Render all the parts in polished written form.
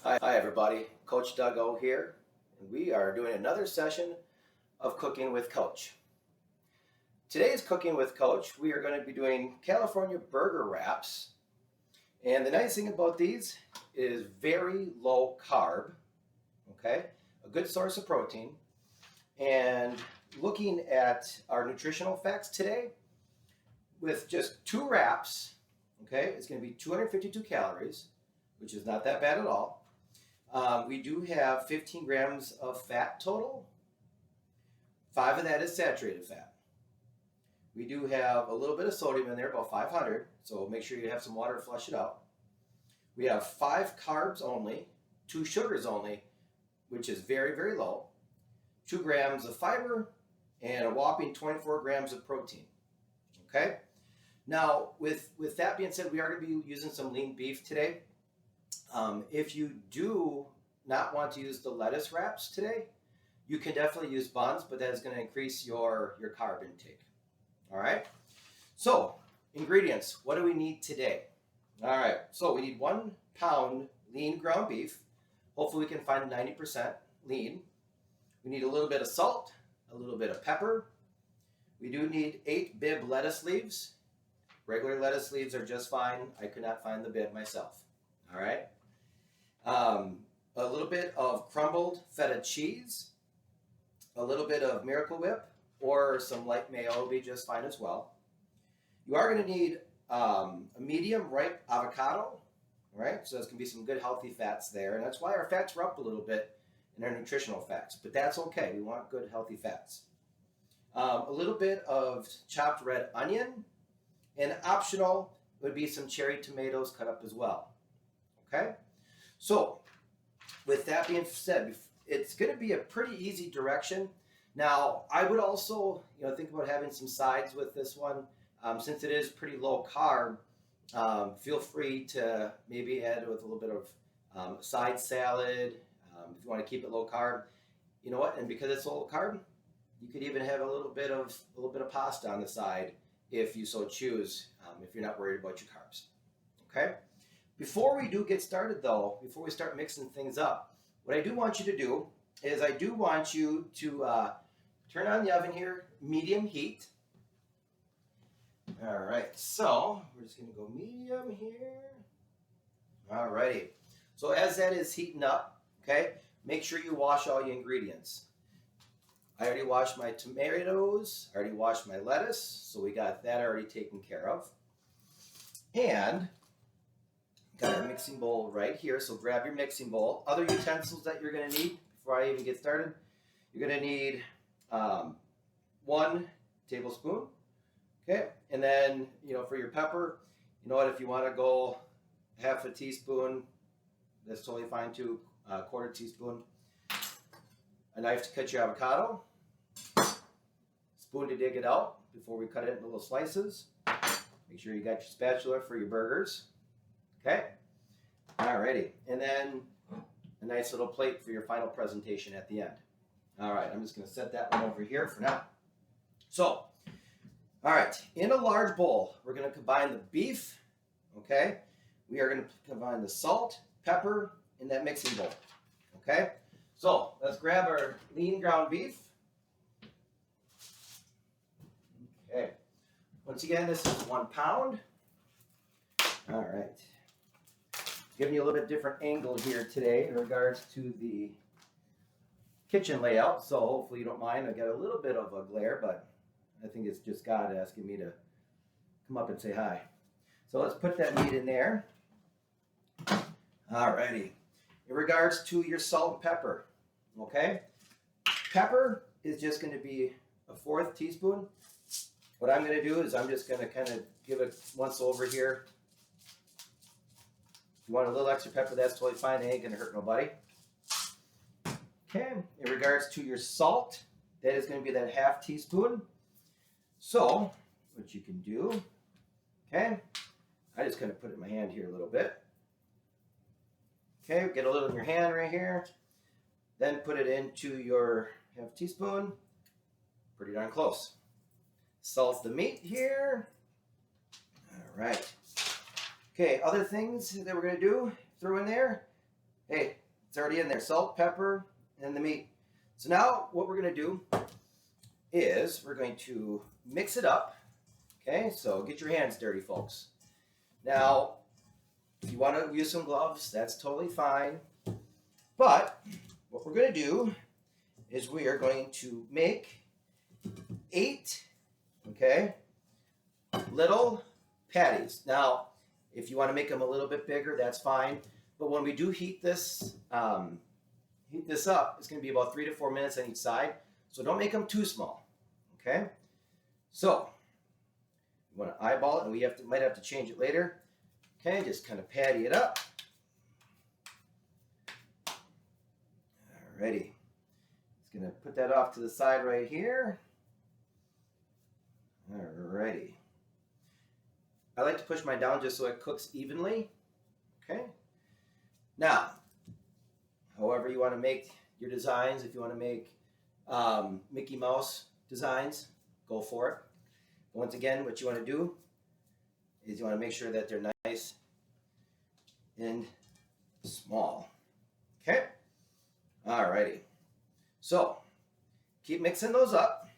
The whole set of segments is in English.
Hi everybody, Coach Doug O here, and we are doing another session of Cooking with Coach. Today's Cooking with Coach, we are going to be doing California burger wraps, and the nice thing about these is very low carb, okay, a good source of protein, and looking at our nutritional facts today, with just 2 wraps, okay, it's going to be 252 calories, which is not that bad at all. We do have 15 grams of fat total. 5 of that is saturated fat. We do have a little bit of sodium in there, about 500, so make sure you have some water to flush it out. We have 5 carbs only, 2 sugars only, which is very, very low, 2 grams of fiber, and a whopping 24 grams of protein. Okay? Now, with that being said, we are going to be using some lean beef today. If you do not want to use the lettuce wraps today, you can definitely use buns, but that is going to increase your carb intake. All right. So ingredients, what do we need today? All right. So we need 1 pound lean ground beef. Hopefully we can find 90% lean. We need a little bit of salt, a little bit of pepper. We do need 8 Bibb lettuce leaves. Regular lettuce leaves are just fine. I could not find the Bibb myself. All right. A little bit of crumbled feta cheese, a little bit of Miracle Whip, or some light mayo will be just fine as well. You are going to need a medium ripe avocado, right? So there's going to be some good healthy fats there, and that's why our fats are up a little bit in our nutritional facts, but that's okay. We want good healthy fats. A little bit of chopped red onion, and optional would be some cherry tomatoes cut up as well. Okay, so with that being said, it's going to be a pretty easy direction. Now, I would also, think about having some sides with this one. Since it is pretty low carb, feel free to maybe add with a little bit of side salad if you want to keep it low carb. You know what? And because it's low carb, you could even have a little bit of pasta on the side if you so choose. If you're not worried about your carbs. Okay. Before we do get started though, before we start mixing things up, what I do want you to do is I do want you to turn on the oven here, medium heat. All right, so we're just gonna go medium here. All righty, so as that is heating up, okay, make sure you wash all your ingredients. I already washed my tomatoes, I already washed my lettuce, so we got that already taken care of. And got our mixing bowl right here, so grab your mixing bowl. Other utensils that you're going to need before I even get started, you're going to need 1 tablespoon, okay? And then, for your pepper, if you want to go half a teaspoon, that's totally fine too, 1/4 teaspoon. A knife to cut your avocado, spoon to dig it out before we cut it into little slices. Make sure you got your spatula for your burgers. Okay, alrighty, and then a nice little plate for your final presentation at the end. All right, I'm just going to set that one over here for now. So, all right, in a large bowl, we're going to combine the beef, okay? We are going to combine the salt, pepper in that mixing bowl, okay? So, let's grab our lean ground beef. Okay, once again, this is 1 pound. All right. Giving you a little bit different angle here today in regards to the kitchen layout, so hopefully you don't mind. I got a little bit of a glare, but I think it's just God asking me to come up and say hi. So let's put that meat in there. Alrighty. In regards to your salt and pepper, okay? Pepper is just going to be a 1/4 teaspoon. What I'm going to do is I'm just going to kind of give it once over here. If you want a little extra pepper, that's totally fine. It ain't going to hurt nobody. Okay, in regards to your salt, that is going to be that 1/2 teaspoon. So, what you can do, okay, I just kind of put it in my hand here a little bit. Okay, get a little in your hand right here. Then put it into your 1/2 teaspoon. Pretty darn close. Salt the meat here. All right. Okay, other things that we're going to do, throw in there. Hey, it's already in there. Salt, pepper, and the meat. So now what we're going to do is we're going to mix it up. Okay, so get your hands dirty, folks. Now, if you want to use some gloves, that's totally fine. But what we're going to do is we are going to make 8, okay, little patties. Now, if you want to make them a little bit bigger, that's fine. But when we do heat this up, it's going to be about 3 to 4 minutes on each side. So don't make them too small, okay? So you want to eyeball it, and we might have to change it later. Okay, just kind of patty it up. Alrighty. Just going to put that off to the side right here. Alrighty. I like to push mine down just so it cooks evenly. Okay. Now, however you want to make your designs, if you want to make Mickey Mouse designs, go for it. Once again, what you want to do is you want to make sure that they're nice and small. Okay? Alrighty. So, keep mixing those up.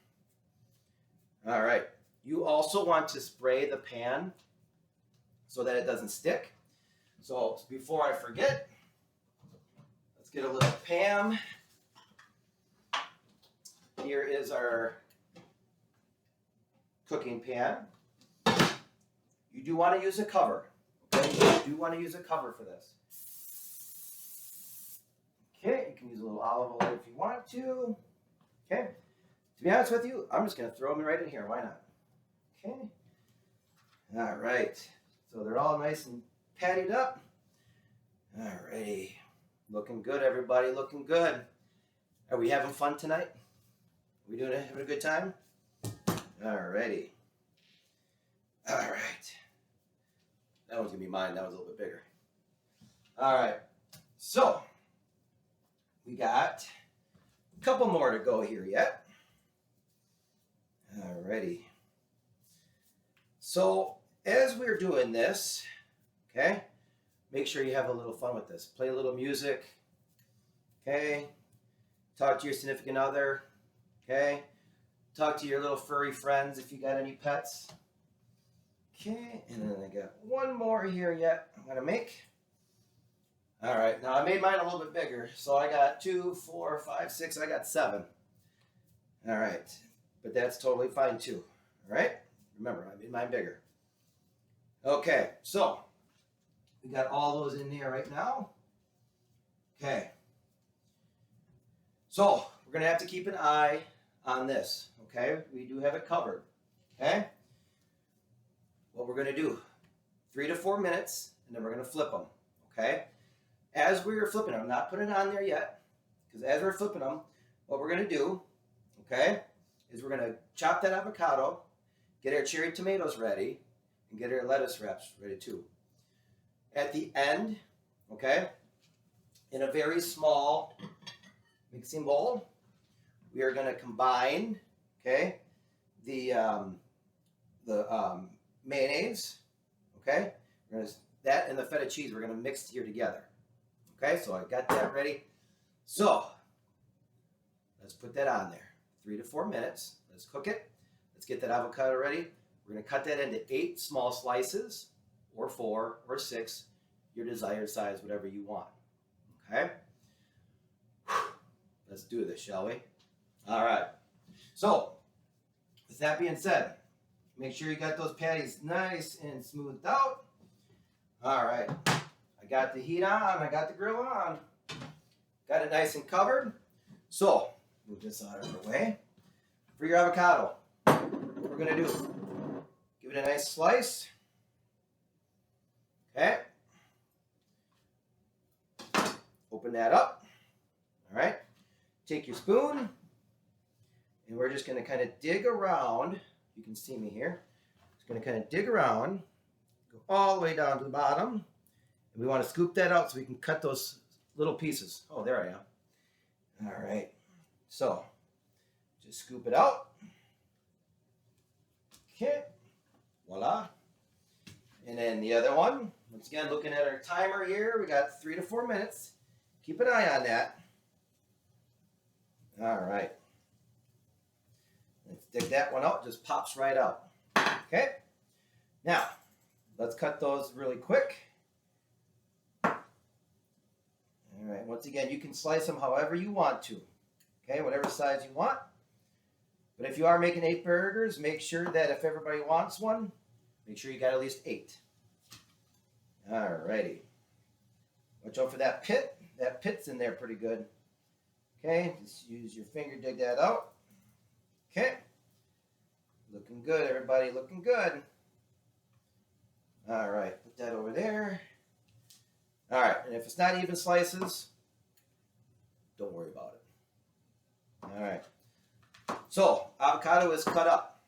Alright. You also want to spray the pan so that it doesn't stick. So, before I forget, let's get a little Pam. Here is our cooking pan. You do want to use a cover. Okay? You do want to use a cover for this. Okay, you can use a little olive oil if you want to. Okay. To be honest with you, I'm just going to throw them right in here. Why not? Okay. All right. So they're all nice and patted up. All righty. Looking good, everybody. Looking good. Are we having fun tonight? Are we having a good time? All righty. All right. That one's going to be mine. That one's a little bit bigger. All right. So, we got a couple more to go here yet. All righty. So, as we're doing this, okay, make sure you have a little fun with this. Play a little music, okay? Talk to your significant other, okay? Talk to your little furry friends if you got any pets. Okay, and then I got one more here yet I'm going to make. All right, now I made mine a little bit bigger. So I got 2, 4, 5, 6, I got 7. All right, but that's totally fine too. All right, remember, I made mine bigger. Okay, so we got all those in there right now. Okay, so we're going to have to keep an eye on this. Okay, we do have it covered. Okay, what we're going to do, 3 to 4 minutes, and then we're going to flip them. Okay, as we're flipping them, I'm not putting it on there yet, because as we're flipping them, what we're going to do, okay, is we're going to chop that avocado, get our cherry tomatoes ready, and get our lettuce wraps ready too. At the end, okay, in a very small mixing bowl, we are going to combine, okay, the mayonnaise, okay, that and the feta cheese we're going to mix here together. Okay, so I got that ready. So let's put that on there. 3 to 4 minutes. Let's cook it. Let's get that avocado ready. We're going to cut that into 8 small slices, or 4 or 6, your desired size, whatever you want. Okay? Let's do this, shall we? All right. So, with that being said, make sure you got those patties nice and smoothed out. All right. I got the heat on. I got the grill on. Got it nice and covered. So, move this out of the way. For your avocado, what we're going to do, give it a nice slice. Okay. Open that up. All right. Take your spoon, and we're just going to kind of dig around. You can see me here. Just going to kind of dig around, go all the way down to the bottom. And we want to scoop that out so we can cut those little pieces. Oh, there I am. All right. So, just scoop it out. Okay. Voila. And then the other one. Once again, looking at our timer here, we got 3 to 4 minutes. keep an eye on that. All right. Let's dig that one out. Just pops right out. Okay. Now, let's cut those really quick. All right. Once again, you can slice them however you want to. Okay, whatever size you want. But if you are making 8 burgers, make sure that if everybody wants one, make sure you got at least 8. All righty. Watch out for that pit. That pit's in there pretty good. Okay, just use your finger, dig that out. Okay. Looking good, everybody, looking good. All right, put that over there. All right, and if it's not even slices, don't worry about it. All right. So, avocado is cut up.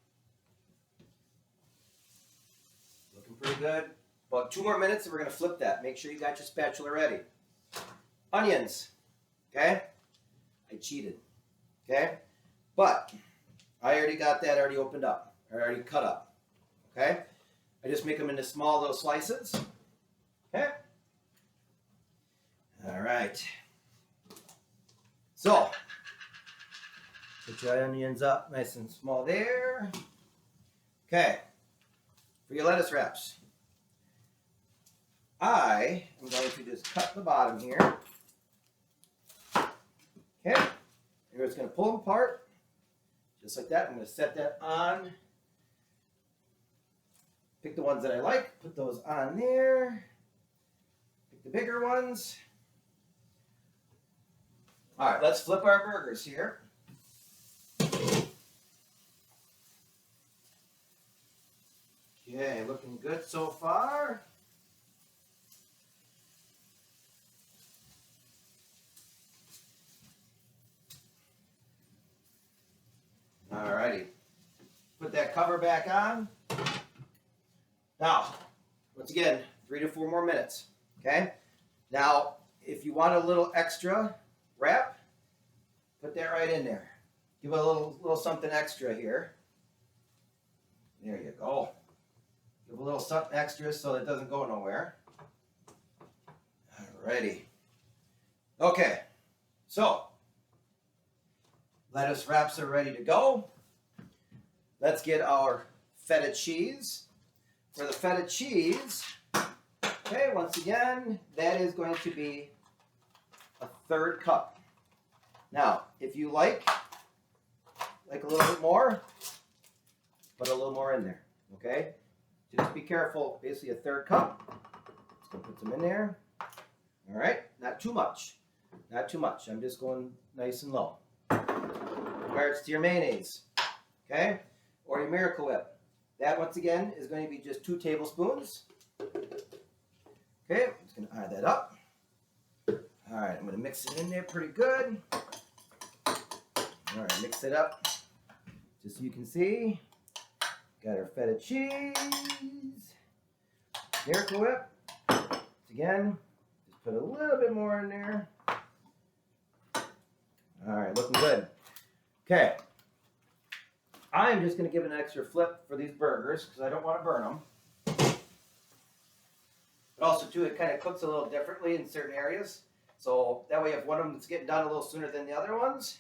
Looking pretty good. About 2 more minutes and we're going to flip that. Make sure you got your spatula ready. Onions. Okay? I cheated. Okay? But I already got that already opened up. Or already cut up. Okay? I just make them into small little slices. Okay? All right. So, put your onions up nice and small there. Okay. For your lettuce wraps, I am going to just cut the bottom here. Okay. You're just going to pull them apart. Just like that. I'm going to set that on. Pick the ones that I like. Put those on there. Pick the bigger ones. All right. Let's flip our burgers here. Okay, looking good so far. Alrighty. Put that cover back on. Now, once again, 3 to 4 more minutes. Okay? Now, if you want a little extra wrap, put that right in there. Give it a little something extra here. There you go. Give a little something extra so it doesn't go nowhere. Alrighty. Okay. So, lettuce wraps are ready to go. Let's get our feta cheese. For the feta cheese, okay, once again, that is going to be a 1/3 cup. Now, if you like a little bit more, put a little more in there, okay? Just be careful, basically a 1/3 cup. Just gonna put some in there. All right, not too much. Not too much. I'm just going nice and low. In regards to your mayonnaise, okay, or your Miracle Whip, that once again is going to be just 2 tablespoons. Okay, I'm just going to add that up. All right, I'm going to mix it in there pretty good. All right, mix it up just so you can see. Got our feta cheese, Miracle Whip. Again, just put a little bit more in there. All right, looking good. Okay, I'm just going to give it an extra flip for these burgers because I don't want to burn them. But also, too, it kind of cooks a little differently in certain areas. So that way, if one of them is getting done a little sooner than the other ones,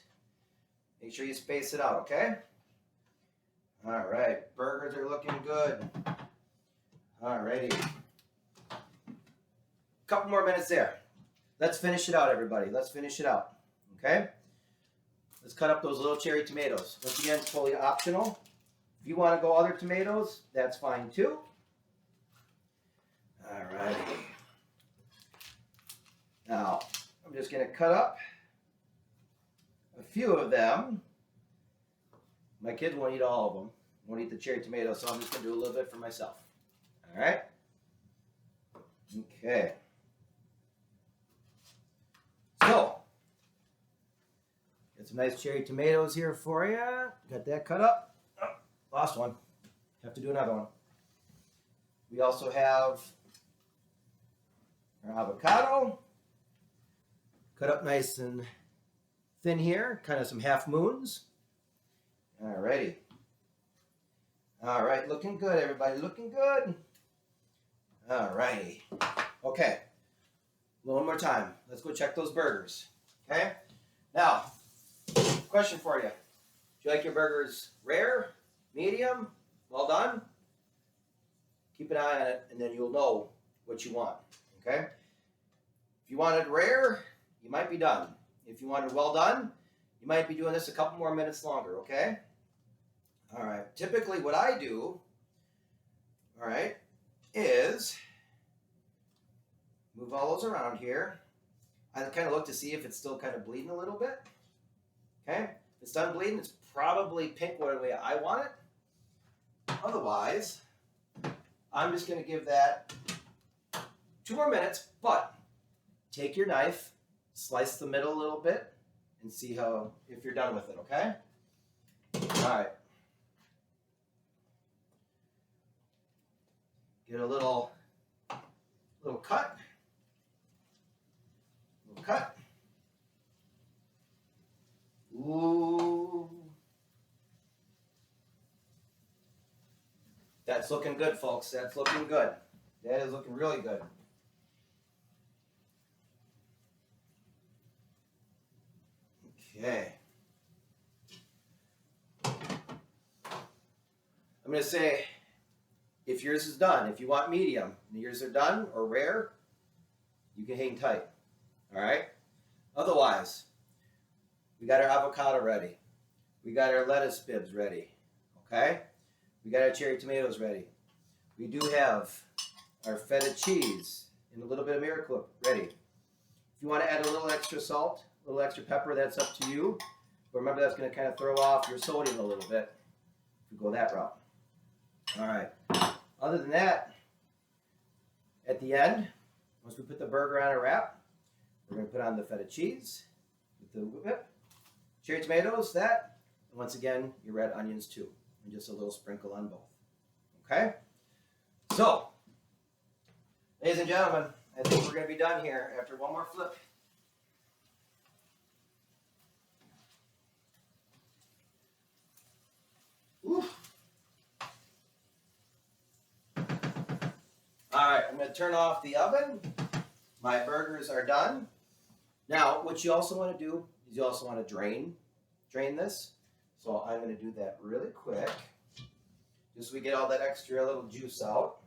make sure you space it out, okay? All right, burgers are looking good. All righty. Couple more minutes there. Let's finish it out, everybody. Let's finish it out, okay? Let's cut up those little cherry tomatoes. Once again, it's totally optional. If you want to go other tomatoes, that's fine too. All righty. Now, I'm just going to cut up a few of them. My kids won't eat all of them. Won't eat the cherry tomatoes, so I'm just going to do a little bit for myself. All right? Okay. So, got some nice cherry tomatoes here for you. Got that cut up. Oh, lost one. Have to do another one. We also have our avocado. Cut up nice and thin here. Kind of some half moons. All righty. All right, looking good, everybody. Looking good. All righty. Okay. One more time. Let's go check those burgers. Okay? Now, question for you. Do you like your burgers rare, medium, well done? Keep an eye on it, and then you'll know what you want. Okay? If you wanted rare, you might be done. If you wanted well done, you might be doing this a couple more minutes longer, okay? All right. Typically what I do, all right, is move all those around here. I kind of look to see if it's still kind of bleeding a little bit. Okay? If it's done bleeding, it's probably pink the way I want it. Otherwise, I'm just going to give that 2 more minutes, but take your knife, slice the middle a little bit, and see if you're done with it, okay? All right. Get a little cut. Little cut. Ooh. That's looking good, folks. That's looking good. That is looking really good. Okay. I'm going to say, if yours is done, if you want medium, and yours are done or rare, you can hang tight. All right? Otherwise, we got our avocado ready. We got our lettuce bibs ready. Okay? We got our cherry tomatoes ready. We do have our feta cheese and a little bit of miracle ready. If you want to add a little extra salt, a little extra pepper, that's up to you. But remember, that's going to kind of throw off your sodium a little bit if you go that route. All right. Other than that, at the end, once we put the burger on a wrap, we're going to put on the feta cheese with the whip, cherry tomatoes, that, and once again, your red onions too, and just a little sprinkle on both. Okay? So, ladies and gentlemen, I think we're going to be done here after one more flip. Oof. All right, I'm going to turn off the oven. My burgers are done. Now, what you also want to do is you also want to drain this. So I'm going to do that really quick, just so we get all that extra little juice out.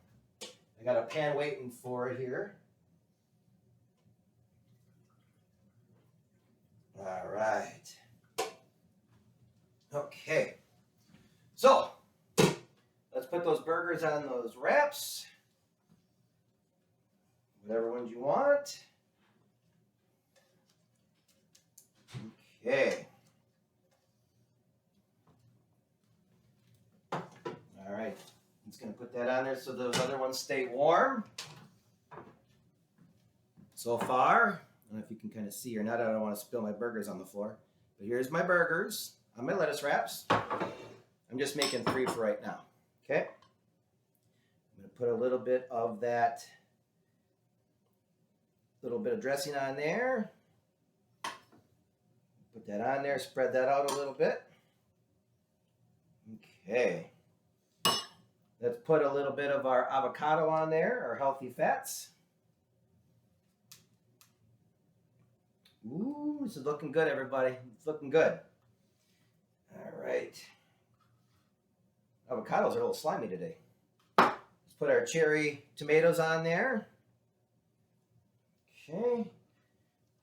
I got a pan waiting for it here. All right. Okay. So, let's put those burgers on those wraps. Whatever ones you want. Okay. All right. I'm just going to put that on there so those other ones stay warm. So far, I don't know if you can kind of see or not. I don't want to spill my burgers on the floor. But here's my burgers on my lettuce wraps. I'm just making 3 for right now. Okay? I'm going to put a little bit of that little bit of dressing on there. Put that on there, spread that out a little bit. Okay. Let's put a little bit of our avocado on there, our healthy fats. Ooh, this is looking good, everybody. It's looking good. All right. Avocados are a little slimy today. Let's put our cherry tomatoes on there. Okay.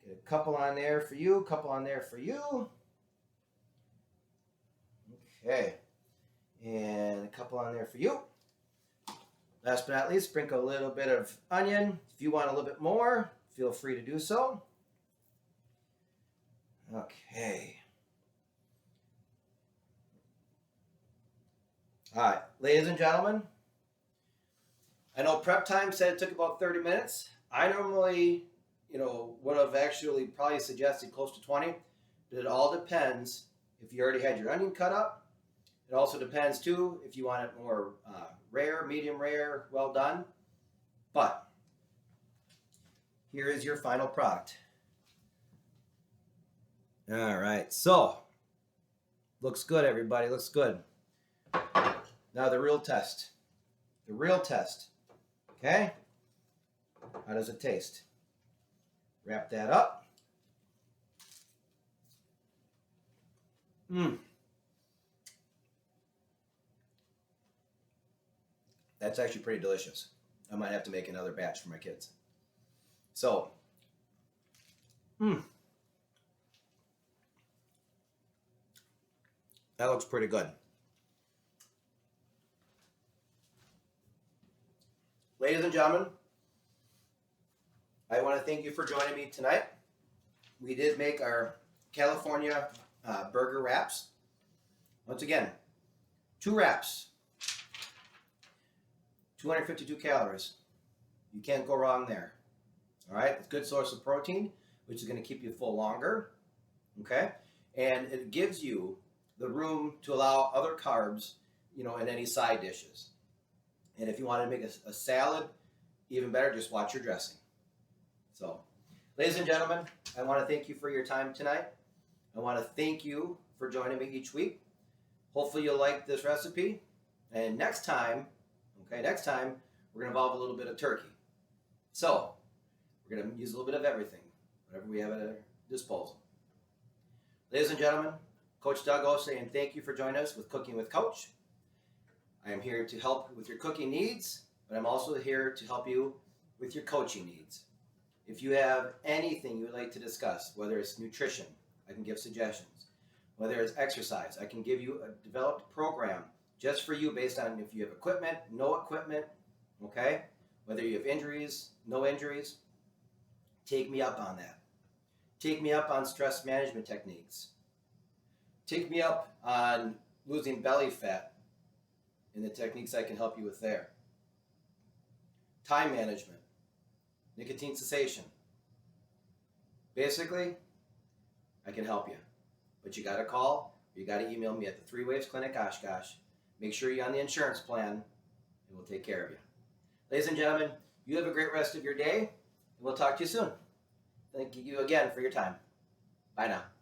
Get a couple on there for you, a couple on there for you. Okay. And a couple on there for you. Last but not least, sprinkle a little bit of onion. If you want a little bit more, feel free to do so. Okay. All right, ladies and gentlemen, I know prep time said it took about 30 minutes. I normally, would have actually probably suggested close to 20, but it all depends if you already had your onion cut up. It also depends, too, if you want it more rare, medium rare, well done. But here is your final product. All right, so looks good, everybody. Looks good. Now the real test. The real test. Okay? How does it taste? Wrap that up. That's actually pretty delicious. I might have to make another batch for my kids. So, that looks pretty good. Ladies and gentlemen, I want to thank you for joining me tonight. We did make our California burger wraps. Once again, 2 wraps, 252 calories. You can't go wrong there. All right, it's a good source of protein, which is going to keep you full longer. Okay, and it gives you the room to allow other carbs, in any side dishes. And if you want to make a salad, even better, just watch your dressing. So, ladies and gentlemen, I want to thank you for your time tonight. I want to thank you for joining me each week. Hopefully you'll like this recipe. And next time, we're going to involve a little bit of turkey. So, we're going to use a little bit of everything, whatever we have at our disposal. Ladies and gentlemen, Coach Doug O saying thank you for joining us with Cooking with Coach. I am here to help with your cooking needs, but I'm also here to help you with your coaching needs. If you have anything you would like to discuss, whether it's nutrition, I can give suggestions. Whether it's exercise, I can give you a developed program just for you based on if you have equipment, no equipment, okay? Whether you have injuries, no injuries, take me up on that. Take me up on stress management techniques. Take me up on losing belly fat and the techniques I can help you with there. Time management, nicotine cessation. Basically, I can help you. But you got to call, or you got to email me at the 3 Waves Clinic, Oshkosh. Make sure you're on the insurance plan, and we'll take care of you. Ladies and gentlemen, you have a great rest of your day, and we'll talk to you soon. Thank you again for your time. Bye now.